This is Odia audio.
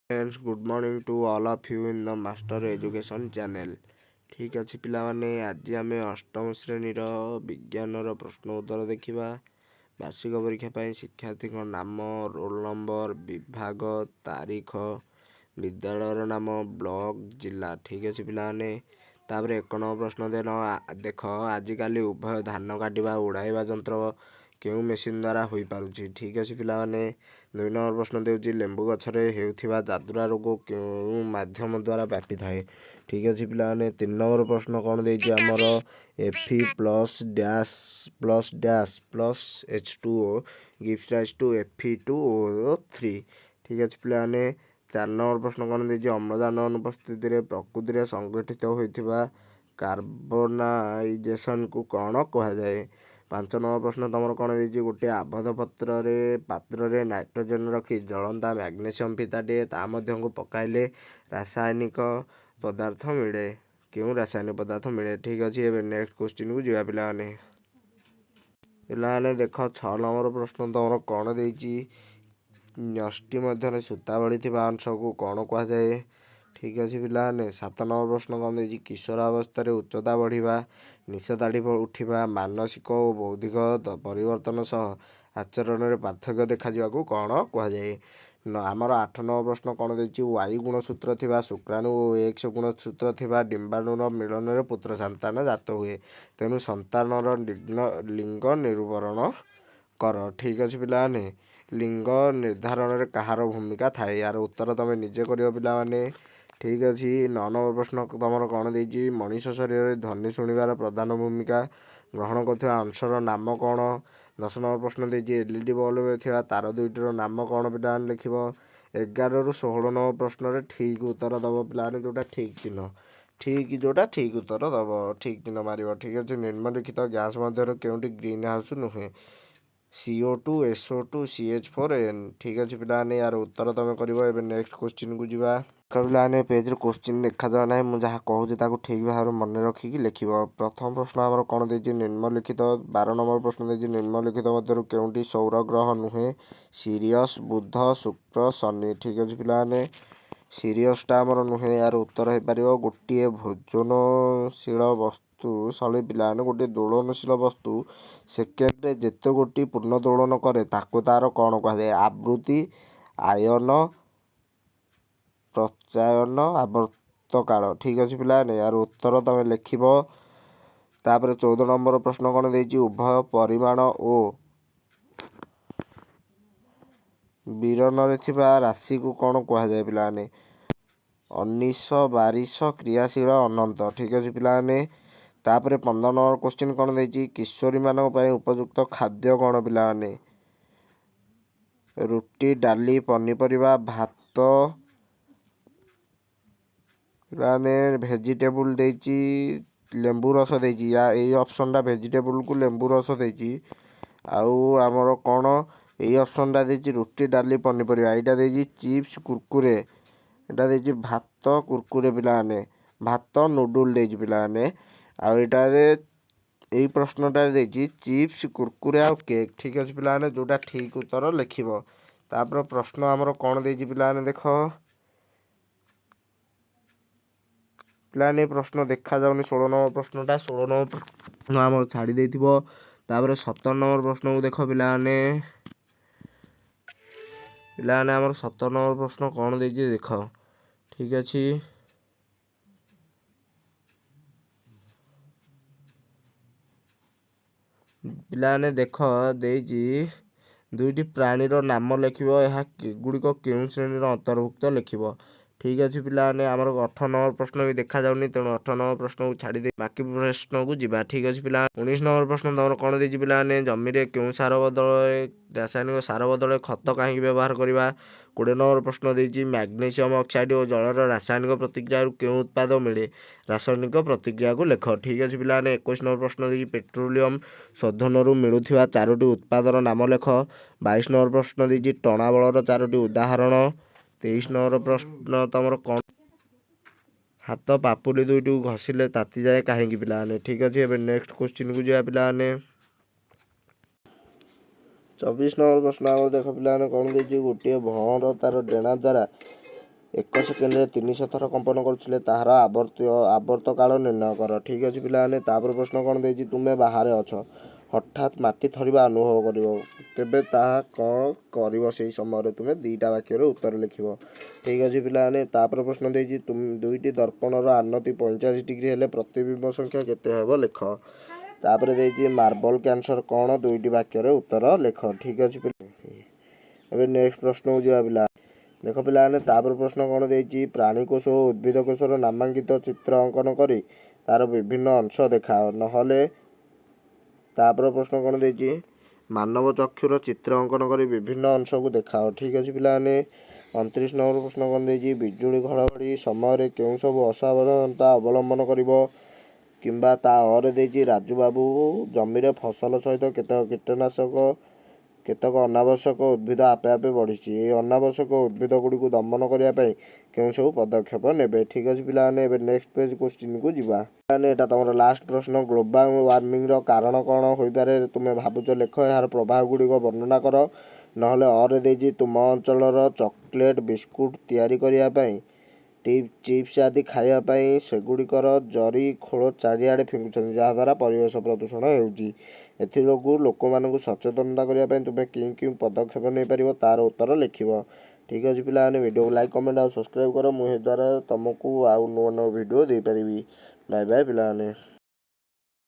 Friends, good morning to all of you in the Master Education channel. ଠିକ୍ ଅଛି ପିଲାମାନେ, ଆଜି ଆମେ ଅଷ୍ଟମ ଶ୍ରେଣୀର ବିଜ୍ଞାନର ପ୍ରଶ୍ନ ଉତ୍ତର ଦେଖିବା। ବାର୍ଷିକ ପରୀକ୍ଷା ପାଇଁ ଶିକ୍ଷାର୍ଥୀଙ୍କ ନାମ, ରୋଲ୍ ନମ୍ବର, ବିଭାଗ, ତାରିଖ, ବିଦ୍ୟାଳୟର ନାମ, ବ୍ଲକ, ଜିଲ୍ଲା। ଠିକ୍ ଅଛି ପିଲାମାନେ, ତାପରେ 1 ନମ୍ବର ପ୍ରଶ୍ନ ଦେଖ, ଆଜିକାଲି ଉଭୟ ଧାନ କାଟିବା ଓ ଉଡ଼ାଇବା ଯନ୍ତ୍ର କେଉଁ ମେସିନ୍ ଦ୍ୱାରା ହୋଇପାରୁଛି। ଠିକ୍ ଅଛି ପିଲାମାନେ, 2 ନମ୍ବର ପ୍ରଶ୍ନ ଦେଉଛି ଲେମ୍ବୁ ଗଛରେ ହେଉଥିବା ଦାଦୁରା ରୋଗ କେଉଁ ମାଧ୍ୟମ ଦ୍ୱାରା ବ୍ୟାପିଥାଏ। ଠିକ୍ ଅଛି ପିଲାମାନେ, 3 ନମ୍ବର ପ୍ରଶ୍ନ କ'ଣ ଦେଇଛି ଆମର Fe plus H2O gives rise to Fe2O3। ଠିକ୍ ଅଛି ପିଲାମାନେ, 4 ନମ୍ବର ପ୍ରଶ୍ନ କ'ଣ ଦେଇଛି ଅମ୍ଳଜାନ ଅନୁପସ୍ଥିତିରେ ପ୍ରକୃତିରେ ସଂଗଠିତ ହୋଇଥିବା କାର୍ବନାଇଜେସନକୁ କ'ଣ କୁହାଯାଏ। 5 ନମ୍ବର ପ୍ରଶ୍ନ ତମର କ'ଣ ଦେଇଛି ଗୋଟିଏ ଆବଦ୍ଧ ପାତ୍ରରେ ନାଇଟ୍ରୋଜେନ ରଖି ଜଳନ୍ତା ମ୍ୟାଗ୍ନେସିୟମ ଫିତାଟିଏ ତା ମଧ୍ୟକୁ ପକାଇଲେ ରାସାୟନିକ ପଦାର୍ଥ ମିଳେ। କେଉଁ ରାସାୟନିକ ପଦାର୍ଥ ମିଳେ। ଠିକ୍ ଅଛି, ଏବେ ନେକ୍ସଟ କ୍ୱେଶ୍ଚିନ୍କୁ ଯିବା ପିଲାମାନେ। ଦେଖ, 6 ନମ୍ବର ପ୍ରଶ୍ନ ତମର କ'ଣ ଦେଇଛି ନ୍ୟଷ୍ଟି ମଧ୍ୟରେ ସୂତା ଭଳି ଥିବା ଅଂଶକୁ କ'ଣ କୁହାଯାଏ। ଠିକ୍ ଅଛି ପିଲାମାନେ, 7 ନମ୍ବର ପ୍ରଶ୍ନ କ'ଣ ଦେଇଛି କିଶୋର ଅବସ୍ଥାରେ ଉଚ୍ଚତା ବଢ଼ିବା, ନିଶ ଦାଢ଼ି ଉଠିବା, ମାନସିକ ଓ ବୌଦ୍ଧିକ ପରିବର୍ତ୍ତନ ସହ ଆଚରଣରେ ପାର୍ଥକ୍ୟ ଦେଖାଯିବାକୁ କ'ଣ କୁହାଯାଏ। ଆମର 8 ନମ୍ବର ପ୍ରଶ୍ନ କ'ଣ ଦେଇଛି Y ଗୁଣସୂତ୍ର ଥିବା ଶୁକ୍ରାଣୁ ଓ X ଗୁଣସୂତ୍ର ଥିବା ଡିମ୍ବାଣୁର ମିଳନରେ ପୁତ୍ର ସନ୍ତାନ ଜାତ ହୁଏ, ତେଣୁ ସନ୍ତାନର ଲିଙ୍ଗ ନିରୂପଣ କର। ଠିକ୍ ଅଛି ପିଲାମାନେ, ଲିଙ୍ଗ ନିର୍ଦ୍ଧାରଣରେ କାହାର ଭୂମିକା ଥାଏ। ଏହାର ଉତ୍ତର ତମେ ନିଜେ କରିବ ପିଲାମାନେ। ଠିକ୍ ଅଛି, 9 ନମ୍ବର ପ୍ରଶ୍ନ ତମର କ'ଣ ଦେଇଛି ମଣିଷ ଶରୀରରେ ଧ୍ୱନି ଶୁଣିବାର ପ୍ରଧାନ ଭୂମିକା ଗ୍ରହଣ କରୁଥିବା ଅଂଶର ନାମ କ'ଣ। 10 ନମ୍ବର ପ୍ରଶ୍ନ ଦେଇଛି LED ବଲ୍ବରେ ଥିବା ତାର ଦୁଇଟିର ନାମ କ'ଣ ପିଲାମାନେ ଲେଖିବ। 11ରୁ 16 ନମ୍ବର ପ୍ରଶ୍ନରେ ଠିକ୍ ଉତ୍ତର ଦେବ ପିଲାମାନେ, ଯେଉଁଟା ଠିକ୍ ଚିହ୍ନ ଠିକ୍ ଉତ୍ତର ଦେବ, ଠିକ୍ ଚିହ୍ନ ମାରିବ। ଠିକ୍ ଅଛି, ନିମ୍ନଲିଖିତ ଗ୍ୟାସ୍ ମଧ୍ୟରୁ କେଉଁଟି ଗ୍ରୀନ୍ ହାଉସ୍ ନୁହେଁ। CO2, SO2, CH4n। ଠିକ୍ ଅଛି ପିଲାମାନେ, ଏହାର ଉତ୍ତର ତମେ କରିବ। ଏବେ ନେକ୍ସଟ କ୍ୱେଶ୍ଚିନ୍କୁ ଯିବା। ପିଲାମାନେ ପେଜ୍ରେ କ୍ୱେଶ୍ଚିନ୍ ଦେଖାଯାଉ ନାହିଁ, ମୁଁ ଯାହା କହୁଛି ତାକୁ ଠିକ୍ ଭାବରେ ମନେ ରଖିକି ଲେଖିବ। ପ୍ରଥମ ପ୍ରଶ୍ନ ଆମର କ'ଣ ଦେଇଛି ନିମ୍ନଲିଖିତ 12 ନମ୍ବର ପ୍ରଶ୍ନ ଦେଇଛି ନିମ୍ନଲିଖିତ ମଧ୍ୟରୁ କେଉଁଟି ସୌର ଗ୍ରହ ନୁହେଁ। ସିରିୟସ୍, ବୁଧ, ଶୁକ୍ର, ଶନି। ଠିକ୍ ଅଛି ପିଲାମାନେ, ସିରିୟସ୍ଟା ଆମର ନୁହେଁ। ଏହାର ଉତ୍ତର ହେଇପାରିବ ଗୋଟିଏ ଭୋଜନଶୀଳ ବସ୍ତୁ ପିଲାମାନେ ଗୋଟିଏ ଦୋଳନଶୀଳ ବସ୍ତୁ ସେକେଣ୍ଡରେ ଯେତେ ଗୋଟି ପୂର୍ଣ୍ଣ ଦୋଳନ କରେ ତାକୁ ତାର କ'ଣ କୁହାଯାଏ। ଆବୃତ୍ତି, ଆୟନ, ପ୍ରତ୍ୟାୟନ, ଆବର୍ତ୍ତକାଳ। ଠିକ୍ ଅଛି ପିଲାମାନେ, ଏହାର ଉତ୍ତର ତମେ ଲେଖିବ। ତାପରେ 14 ନମ୍ବର ପ୍ରଶ୍ନ କ'ଣ ଦେଇଛି ଉଭୟ ପରିମାଣ ଓ ବିରନରେ ଥିବା ରାଶିକୁ କ'ଣ କୁହାଯାଏ ପିଲାମାନେ। ଅନିଶ, ବାରିଶ, କ୍ରିୟାଶୀଳ, ଅନନ୍ତ। ଠିକ୍ ଅଛି ପିଲାମାନେ, ତାପରେ 15 ନମ୍ବର କ୍ୱେଶ୍ଚିନ୍ କ'ଣ ଦେଇଛି କିଶୋରୀମାନଙ୍କ ପାଇଁ ଉପଯୁକ୍ତ ଖାଦ୍ୟ କ'ଣ ପିଲାମାନେ। ରୁଟି, ଡାଲି, ପନିପରିବା, ଭାତ। ପିଲାମାନେ ଭେଜିଟେବୁଲ ଦେଇଛି, ଲେମ୍ବୁ ରସ ଦେଇଛି। ଏଇ ଅପସନ୍ଟା ଭେଜିଟେବୁଲକୁ ଲେମ୍ବୁ ରସ ଦେଇଛି। ଆଉ ଆମର କ'ଣ ଏଇ ଅପସନ୍ଟା ଦେଇଛି ରୁଟି, ଡାଲି, ପନିପରିବା। ଏଇଟା ଦେଇଛି ଚିପ୍ସ, କୁରକୁରେ। ଏଇଟା ଦେଇଛି ଭାତ, କୁରକୁରେ ପିଲାମାନେ। ଭାତ, ନୁଡୁଲ ଦେଇଛି ପିଲାମାନେ। ଆଉ ଏଇଟାରେ ଏଇ ପ୍ରଶ୍ନଟାରେ ଦେଇଛି ଚିପ୍ସ, କୁରକୁରେ ଆଉ କେକ୍। ଠିକ୍ ଅଛି ପିଲାମାନେ, ଯେଉଁଟା ଠିକ୍ ଉତ୍ତର ଲେଖିବ। ତାପରେ ପ୍ରଶ୍ନ ଆମର କ'ଣ ଦେଇଛି ପିଲାମାନେ ଦେଖ। ପିଲାମାନେ ପ୍ରଶ୍ନ ଦେଖାଯାଉନି 16 ନମ୍ବର ପ୍ରଶ୍ନଟା। 16 ନମ୍ବର ପ୍ରଶ୍ନ ଆମର ଛାଡ଼ି ଦେଇଥିବ। ତାପରେ 17 ନମ୍ବର ପ୍ରଶ୍ନକୁ ଦେଖ ପିଲାମାନେ। ଆମର 17 ନମ୍ବର ପ୍ରଶ୍ନ କ'ଣ ଦେଇଛି ଦେଖ। ଠିକ୍ ଅଛି, ପିଲାମାନେ ଦେଖ ଦେଇଛି ଦୁଇଟି ପ୍ରାଣୀର ନାମ ଲେଖିବ। ଏହା ଏଗୁଡ଼ିକ କେଉଁ ଶ୍ରେଣୀର ଅନ୍ତର୍ଭୁକ୍ତ ଲେଖିବ। ଠିକ୍ ଅଛି ପିଲାମାନେ, ଆମର 18 ନମ୍ବର ପ୍ରଶ୍ନ ବି ଦେଖାଯାଉନି, ତେଣୁ 18 ନମ୍ବର ପ୍ରଶ୍ନକୁ ଛାଡ଼ି ଦେଇ ବାକି ପ୍ରଶ୍ନକୁ ଯିବା। ଠିକ୍ ଅଛି ପିଲାମାନେ, 19 ନମ୍ବର ପ୍ରଶ୍ନ ତମର କ'ଣ ଦେଇଛି ପିଲାମାନେ ଜମିରେ କେଉଁ ସାର ବଦଳରେ ରାସାୟନିକ ସାର ବଦଳରେ ଖତ କାହିଁକି ବ୍ୟବହାର କରିବା। 20 ନମ୍ବର ପ୍ରଶ୍ନ ଦେଇଛି ମ୍ୟାଗ୍ନେସିୟମ ଅକ୍ସାଇଡ୍ ଓ ଜଳର ରାସାୟନିକ ପ୍ରତିକ୍ରିୟାରୁ କେଉଁ ଉତ୍ପାଦ ମିଳେ। ରାସାୟନିକ ପ୍ରତିକ୍ରିୟାକୁ ଲେଖ। ଠିକ୍ ଅଛି ପିଲାମାନେ, 21 ନମ୍ବର ପ୍ରଶ୍ନ ଦେଇଛି ପେଟ୍ରୋଲିୟମ ଶୋଧନରୁ ମିଳୁଥିବା 4ଟି ଉତ୍ପାଦର ନାମ ଲେଖ। 22 ନମ୍ବର ପ୍ରଶ୍ନ ଦେଇଛି ଟଣା ବଳର 4ଟି ଉଦାହରଣ। 23 ନମ୍ବର ପ୍ରଶ୍ନ ତମର କ'ଣ ହାତ ପାପୁଲି ଦୁଇଟିକୁ ଘଷିଲେ ତାତିଯାଏ କାହିଁକି ପିଲାମାନେ। ଠିକ୍ ଅଛି, ଏବେ ନେକ୍ସଟ କ୍ୱେଶ୍ଚିନ୍କୁ ଯିବା ପିଲାମାନେ। 24 ନମ୍ବର ପ୍ରଶ୍ନ ଆମର ଦେଖ ପିଲାମାନେ କ'ଣ ଦେଇଛି ଗୋଟିଏ ଭଅଁର ତାର ଡେଣା ଦ୍ୱାରା 1 ସେକେଣ୍ଡରେ 300 ଥର କମ୍ପନ କରୁଥିଲେ ତାହାର ଆବର୍ତ୍ତ କାଳ ନିର୍ଣ୍ଣୟ କର। ଠିକ୍ ଅଛି ପିଲାମାନେ। ତାପରେ ପ୍ରଶ୍ନ କ'ଣ ଦେଇଛି, ତୁମେ ବାହାରେ ଅଛ, ହଠାତ୍ ମାଟି ଥରିବା ଅନୁଭବ କରିବ, ତେବେ ତାହା କ'ଣ କରିବ? ସେଇ ସମୟରେ ତୁମେ 2ଟା ବାକ୍ୟରେ ଉତ୍ତର ଲେଖିବ। ଠିକ୍ ଅଛି ପିଲାମାନେ। ତାପରେ ପ୍ରଶ୍ନ ଦେଇଛି, 2ଟି ଦର୍ପଣର ଆନତି 45 ଡିଗ୍ରୀ ହେଲେ ପ୍ରତିବିମ୍ବ ସଂଖ୍ୟା କେତେ ହେବ ଲେଖ। ତାପରେ ଦେଇଛି ମାର୍ବଲ କ୍ୟାନ୍ସର କ'ଣ, 2ଟି ବାକ୍ୟରେ ଉତ୍ତର ଲେଖ। ଠିକ୍ ଅଛି ପିଲା। ଏବେ ନେକ୍ସଟ ପ୍ରଶ୍ନକୁ ଯିବା ପିଲା। ଦେଖ ପିଲାମାନେ, ତାପରେ ପ୍ରଶ୍ନ କ'ଣ ଦେଇଛି, ପ୍ରାଣୀକୋଷ ଓ ଉଦ୍ଭିଦ କୋଷର ନାମାଙ୍କିତ ଚିତ୍ର ଅଙ୍କନ କରି ତାର ବିଭିନ୍ନ ଅଂଶ ଦେଖାଅ। ନହେଲେ ତାପରେ ପ୍ରଶ୍ନ କ'ଣ ଦେଇଛି, ମାନବ ଚକ୍ଷୁର ଚିତ୍ର ଅଙ୍କନ କରି ବିଭିନ୍ନ ଅଂଶକୁ ଦେଖାଅ। ଠିକ୍ ଅଛି ପିଲାମାନେ। 29 ନମ୍ବର ପ୍ରଶ୍ନ କ'ଣ ଦେଇଛି, ବିଜୁଳି ଘଡ଼ଘଡ଼ି ସମୟରେ କେଉଁ ସବୁ ଅସାବଧାନତା ଅବଲମ୍ବନ କରିବ? କିମ୍ବା ତା ଅରେ ଦେଇଛି, ରାଜୁବାବୁ ଜମିରେ ଫସଲ ସହିତ କେତେକ ଅନାବଶ୍ୟକ ଉଦ୍ଭିଦ ଆପେ ଆପେ ବଢ଼ିଛି। ଏହି ଅନାବଶ୍ୟକ ଉଦ୍ଭିଦ ଗୁଡ଼ିକୁ ଦମନ କରିବା ପାଇଁ କେଉଁ ସବୁ ପଦକ୍ଷେପ ନେବେ? ଠିକ୍ ଅଛି ପିଲାମାନେ। ଏବେ ନେକ୍ସଟ ପେଜ୍ କୋଶ୍ଚିନ୍କୁ ଯିବା। ପିଲାମାନେ ଏଇଟା ତୁମର ଲାଷ୍ଟ ପ୍ରଶ୍ନ। ଗ୍ଲୋବାଲ ୱାର୍ମିଂର କାରଣ କ'ଣ ହୋଇପାରେ ତୁମେ ଭାବୁଛ ଲେଖ। ଏହାର ପ୍ରଭାବ ଗୁଡ଼ିକ ବର୍ଣ୍ଣନା କର। ନହେଲେ ଅରେ ଦେଇଛି, ତୁମ ଅଞ୍ଚଳର ଚକୋଲେଟ୍ ବିସ୍କୁଟ ତିଆରି କରିବା ପାଇଁ ଚିପ୍ସ ଆଦି ଖାଇବା ପାଇଁ ସେଗୁଡ଼ିକର ଜରି ଖୋଳ ଚାରିଆଡ଼େ ଫିଙ୍ଗୁଛନ୍ତି, ଯାହାଦ୍ୱାରା ପରିବେଶ ପ୍ରଦୂଷଣ ହେଉଛି। ଏଥିଯୋଗୁଁ ଲୋକମାନଙ୍କୁ ସଚେତନତା କରିବା ପାଇଁ ତୁମେ କେଉଁ ପଦକ୍ଷେପ ନେଇପାରିବ ତାର ଉତ୍ତର ଲେଖିବ। ଠିକ୍ ଅଛି ପିଲାମାନେ। ଭିଡ଼ିଓକୁ ଲାଇକ୍, କମେଣ୍ଟ ଆଉ ସବସ୍କ୍ରାଇବ୍ କର। ମୁଁ ଏହା ଦ୍ୱାରା ତୁମକୁ ଆଉ ନୂଆ ନୂଆ ଭିଡ଼ିଓ ଦେଇପାରିବି। ବାଏ ବାଏ ପିଲାମାନେ।